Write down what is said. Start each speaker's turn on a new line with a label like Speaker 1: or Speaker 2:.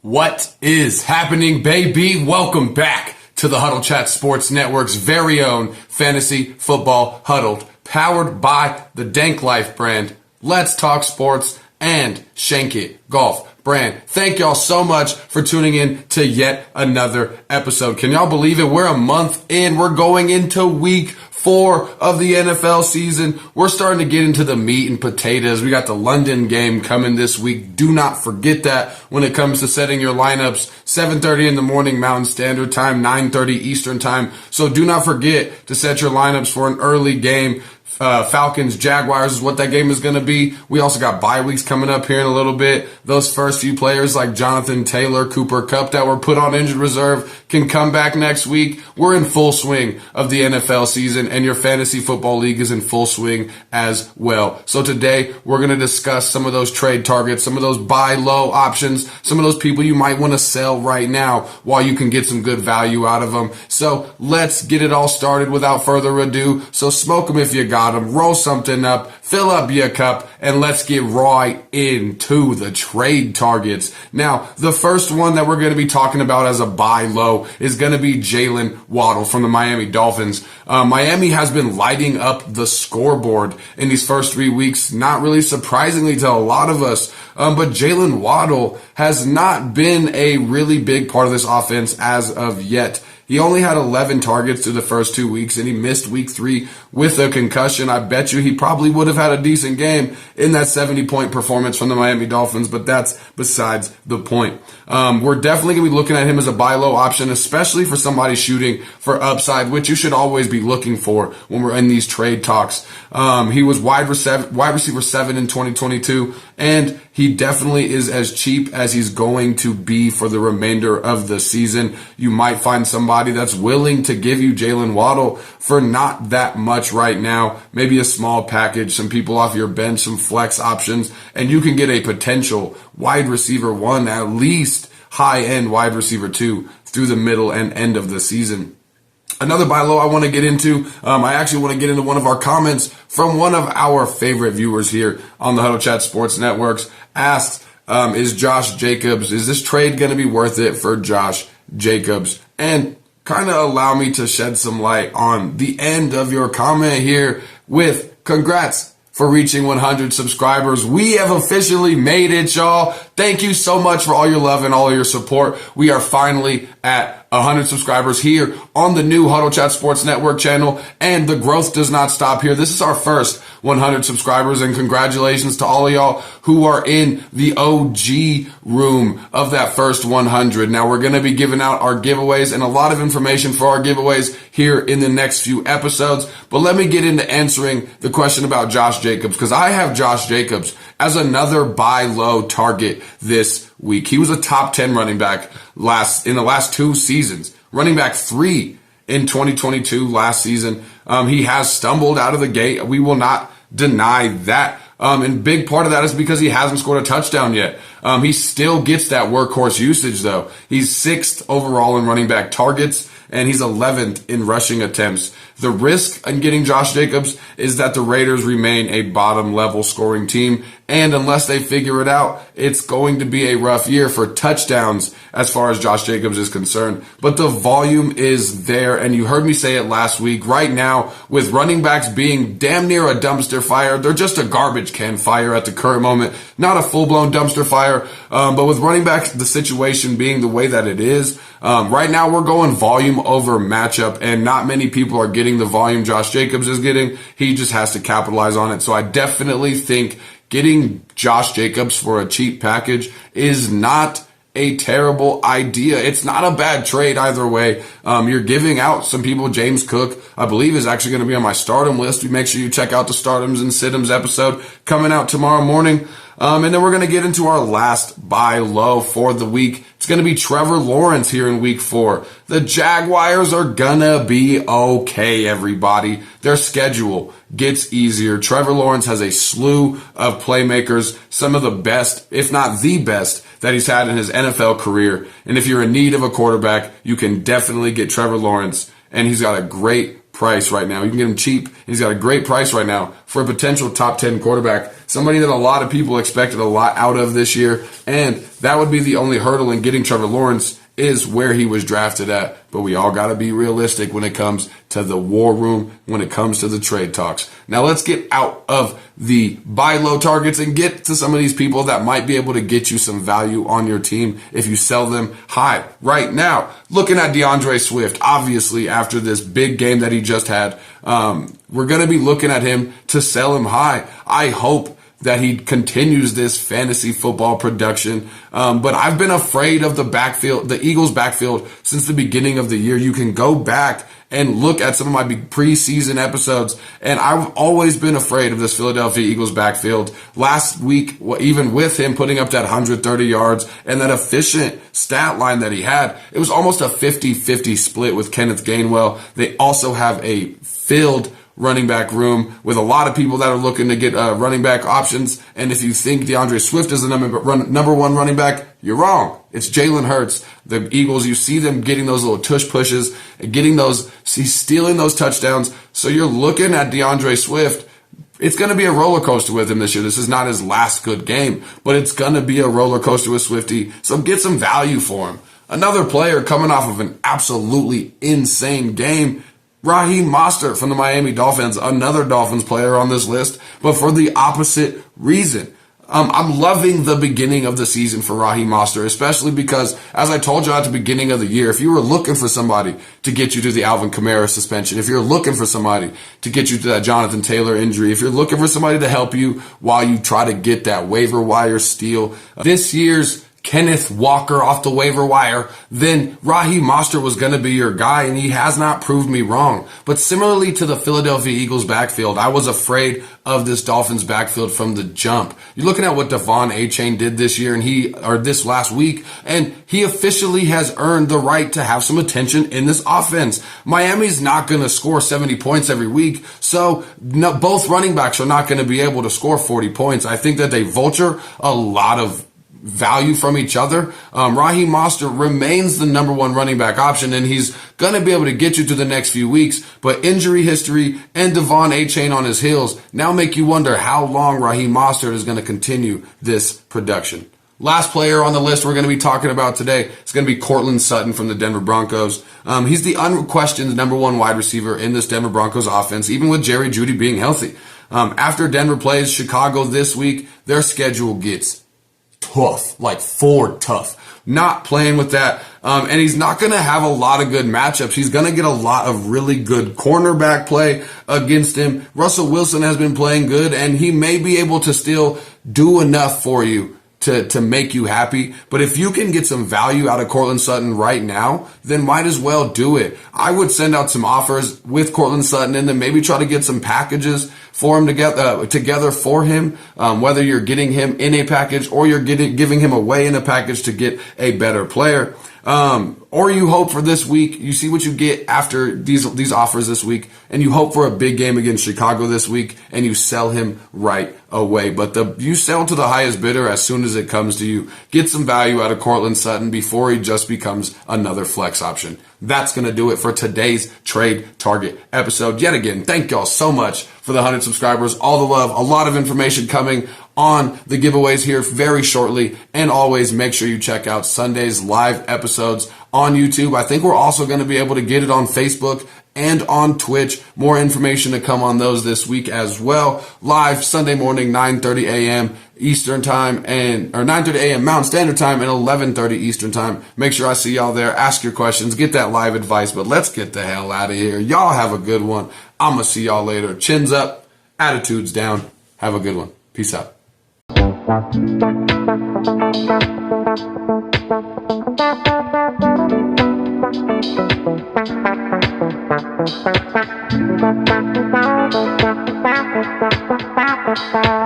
Speaker 1: What is happening, baby? Welcome back to the Huddle Chat Sports Network's very own fantasy football huddled, powered by the Danklyfe brand. Let's talk sports and shank it golf brand. Thank y'all so much for tuning in to yet another episode. Can y'all believe it? We're a month in. We're going into week 4 of the NFL season. We're starting to get into the meat and potatoes. We got the London game coming this week. Do not forget that when it comes to setting your lineups. 7:30 in the morning Mountain Standard Time, 9:30 Eastern Time. So do not forget to set your lineups for an early game. Falcons, Jaguars is what that game is going to be. We also got bye weeks coming up here in a little bit. Those first few players like Jonathan Taylor, Cooper Kupp that were put on injured reserve can come back next week. We're in full swing of the NFL season, and your fantasy football league is in full swing as well. So today we're going to discuss some of those trade targets, some of those buy low options, some of those people you might want to sell right now while you can get some good value out of them. So let's get it all started without further ado. So smoke them if you got them, roll something up, fill up your cup, and let's get right into the trade targets. Now, the first one that we're going to be talking about as a buy low is going to be Jalen Waddle from the Miami Dolphins. Miami has been lighting up the scoreboard in these first 3 weeks, not really surprisingly to a lot of us, but Jalen Waddle has not been a really big part of this offense as of yet. He only had 11 targets through the first 2 weeks, and he missed week 3 with a concussion. I bet you he probably would have had a decent game in that 70-point performance from the Miami Dolphins, but that's besides the point. We're definitely going to be looking at him as a buy low option, especially for somebody shooting for upside, which you should always be looking for when we're in these trade talks. He was wide receiver 7 in 2022, and he definitely is as cheap as he's going to be for the remainder of the season. You might find somebody that's willing to give you Jalen Waddle for not that much right now. Maybe a small package, some people off your bench, some flex options, and you can get a potential wide receiver 1, at least high-end wide receiver 2 through the middle and end of the season. Another buy low I want to get into, I actually want to get into one of our comments from one of our favorite viewers here on the Huddle Chat Sports Networks. Asked, is Josh Jacobs, is this trade going to be worth it for Josh Jacobs? And kind of allow me to shed some light on the end of your comment here with congrats for reaching 100 subscribers. We have officially made it, y'all. Thank you so much for all your love and all your support. We are finally at 100 subscribers here on the new Huddle Chat Sports Network channel, and the growth does not stop here. This is our first 100 subscribers, and congratulations to all of y'all who are in the OG room of that first 100. Now, we're going to be giving out our giveaways and a lot of information for our giveaways here in the next few episodes, but let me get into answering the question about Josh Jacobs, because I have Josh Jacobs as another buy low target this week. He was a top 10 running back in the last 2 seasons, running back 3 in 2022 last season. He has stumbled out of the gate. We will not deny that. And big part of that is because he hasn't scored a touchdown yet. He still gets that workhorse usage though. He's 6th overall in running back targets, and he's 11th in rushing attempts. The risk in getting Josh Jacobs is that the Raiders remain a bottom level scoring team, and unless they figure it out, it's going to be a rough year for touchdowns as far as Josh Jacobs is concerned. But the volume is there, and you heard me say it last week. Right now, with running backs being damn near a dumpster fire, they're just a garbage can fire at the current moment. Not a full-blown dumpster fire, but with running backs, the situation being the way that it is, right now we're going volume over matchup, and not many people are getting the volume Josh Jacobs is getting. He just has to capitalize on it. So I definitely think getting Josh Jacobs for a cheap package is not a terrible idea. It's not a bad trade either way. You're giving out some people. James Cook, I believe, is actually going to be on my stardom list. Make sure you check out the stardoms and situms episode coming out tomorrow morning. And then we're going to get into our last buy low for the week. It's going to be Trevor Lawrence here in week 4. The Jaguars are going to be okay, everybody. Their schedule gets easier. Trevor Lawrence has a slew of playmakers, some of the best, if not the best, that he's had in his NFL career. And if you're in need of a quarterback, you can definitely get Trevor Lawrence. And he's got a great price right now. You can get him cheap. He's got a great price right now for a potential top 10 quarterback, somebody that a lot of people expected a lot out of this year, and that would be the only hurdle in getting Trevor Lawrence is where he was drafted at. But we all got to be realistic when it comes to the war room, when it comes to the trade talks. Now let's get out of the buy low targets and get to some of these people that might be able to get you some value on your team if you sell them high right now. Looking at DeAndre Swift, obviously after this big game that he just had, we're going to be looking at him to sell him high. I hope that he continues this fantasy football production. But I've been afraid of the backfield, the Eagles backfield, since the beginning of the year. You can go back and look at some of my preseason episodes, and I've always been afraid of this Philadelphia Eagles backfield. Last week, even with him putting up that 130 yards and that efficient stat line that he had, it was almost a 50-50 split with Kenneth Gainwell. They also have a filled running back room with a lot of people that are looking to get running back options. And if you think DeAndre Swift is the number one running back, you're wrong. It's Jalen Hurts. The Eagles, you see them getting those little tush pushes and he's stealing those touchdowns. So you're looking at DeAndre Swift. It's going to be a roller coaster with him this year. This is not his last good game, but it's going to be a roller coaster with Swifty. So get some value for him. Another player coming off of an absolutely insane game, Raheem Mostert from the Miami Dolphins, another Dolphins player on this list, but for the opposite reason. I'm loving the beginning of the season for Raheem Mostert, especially because, as I told you at the beginning of the year, if you were looking for somebody to get you to the Alvin Kamara suspension, if you're looking for somebody to get you to that Jonathan Taylor injury, if you're looking for somebody to help you while you try to get that waiver wire steal, this year's Kenneth Walker off the waiver wire, then Raheem Mostert was going to be your guy, and he has not proved me wrong. But similarly to the Philadelphia Eagles backfield, I was afraid of this Dolphins backfield from the jump. You're looking at what Devon Achane did this year this last week, and he officially has earned the right to have some attention in this offense. Miami's not going to score 70 points every week, so both running backs are not going to be able to score 40 points. I think that they vulture a lot of value from each other. Raheem Mostert remains the number one running back option, and he's going to be able to get you to the next few weeks. But injury history and Devon Achane on his heels now make you wonder how long Raheem Mostert is going to continue this production. Last player on the list we're going to be talking about today is going to be Courtland Sutton from the Denver Broncos. He's the unquestioned number one wide receiver in this Denver Broncos offense, even with Jerry Jeudy being healthy. After Denver plays Chicago this week, their schedule gets tough, like Ford tough. Not playing with that. And he's not going to have a lot of good matchups. He's going to get a lot of really good cornerback play against him. Russell Wilson has been playing good, and he may be able to still do enough for you to make you happy. But if you can get some value out of Courtland Sutton right now, then might as well do it. I would send out some offers with Courtland Sutton and then maybe try to get some packages for him together for him, whether you're getting him in a package or you're giving him away in a package to get a better player. Or you hope for this week, you see what you get after these offers this week, and you hope for a big game against Chicago this week, and you sell him right away. But you sell to the highest bidder as soon as it comes to you. Get some value out of Courtland Sutton before he just becomes another flex option. That's going to do it for today's Trade Target episode. Yet again, thank y'all so much for the 100 subscribers, all the love, a lot of information coming on the giveaways here very shortly. And always make sure you check out Sunday's live episodes on YouTube. I think we're also going to be able to get it on Facebook and on Twitch. More information to come on those this week as well. Live Sunday morning, 9:30 a.m. Eastern time or 9:30 a.m. Mountain Standard Time and 11:30 Eastern time. Make sure I see y'all there. Ask your questions, get that live advice, but let's get the hell out of here. Y'all have a good one. I'm going to see y'all later. Chins up, attitudes down. Have a good one. Peace out.
Speaker 2: Bye.